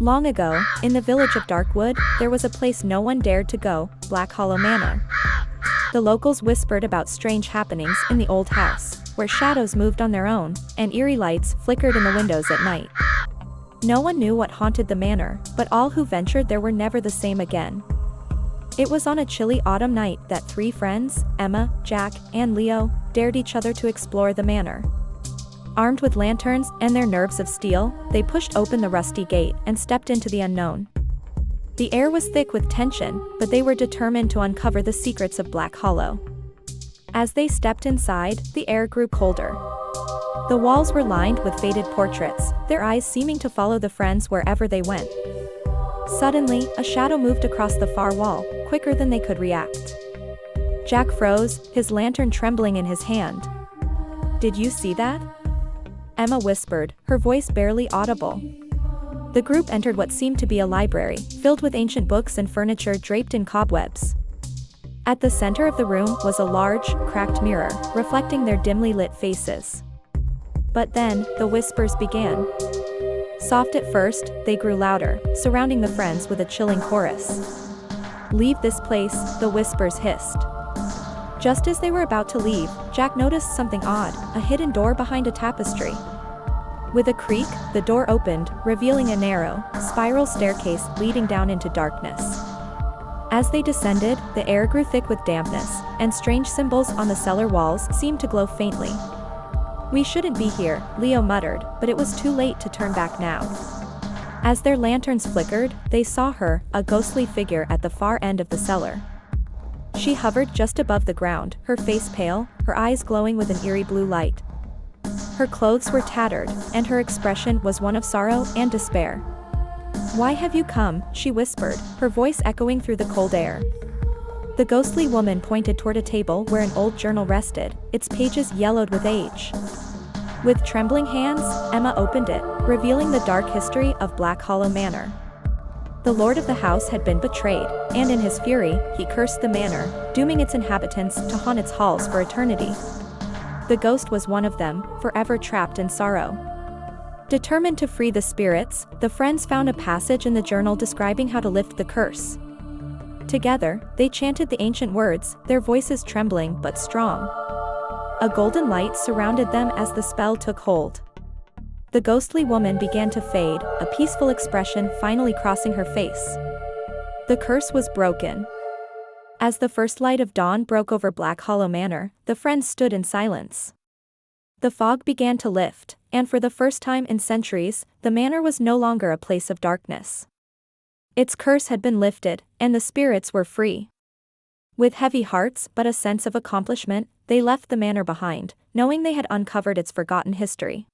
Long ago, in the village of Darkwood, there was a place no one dared to go, Black Hollow Manor. The locals whispered about strange happenings in the old house, where shadows moved on their own, and eerie lights flickered in the windows at night. No one knew what haunted the manor, but all who ventured there were never the same again. It was on a chilly autumn night that three friends, Emma, Jack, and Leo, dared each other to explore the manor. Armed with lanterns and their nerves of steel, they pushed open the rusty gate and stepped into the unknown. The air was thick with tension, but they were determined to uncover the secrets of Black Hollow. As they stepped inside, the air grew colder. The walls were lined with faded portraits, their eyes seeming to follow the friends wherever they went. Suddenly, a shadow moved across the far wall, quicker than they could react. Jack froze, his lantern trembling in his hand. "Did you see that?" Emma whispered, her voice barely audible. The group entered what seemed to be a library, filled with ancient books and furniture draped in cobwebs. At the center of the room was a large, cracked mirror, reflecting their dimly lit faces. But then, the whispers began. Soft at first, they grew louder, surrounding the friends with a chilling chorus. "Leave this place," the whispers hissed. Just as they were about to leave, Jack noticed something odd, a hidden door behind a tapestry. With a creak, the door opened, revealing a narrow, spiral staircase leading down into darkness. As they descended, the air grew thick with dampness, and strange symbols on the cellar walls seemed to glow faintly. "We shouldn't be here," Leo muttered, but it was too late to turn back now. As their lanterns flickered, they saw her, a ghostly figure at the far end of the cellar. She hovered just above the ground, her face pale, her eyes glowing with an eerie blue light. Her clothes were tattered, and her expression was one of sorrow and despair. "Why have you come?" she whispered, her voice echoing through the cold air. The ghostly woman pointed toward a table where an old journal rested, its pages yellowed with age. With trembling hands, Emma opened it, revealing the dark history of Black Hollow Manor. The lord of the house had been betrayed, and in his fury, he cursed the manor, dooming its inhabitants to haunt its halls for eternity. The ghost was one of them, forever trapped in sorrow. Determined to free the spirits, the friends found a passage in the journal describing how to lift the curse. Together, they chanted the ancient words, their voices trembling but strong. A golden light surrounded them as the spell took hold. The ghostly woman began to fade, a peaceful expression finally crossing her face. The curse was broken. As the first light of dawn broke over Black Hollow Manor, the friends stood in silence. The fog began to lift, and for the first time in centuries, the manor was no longer a place of darkness. Its curse had been lifted, and the spirits were free. With heavy hearts but a sense of accomplishment, they left the manor behind, knowing they had uncovered its forgotten history.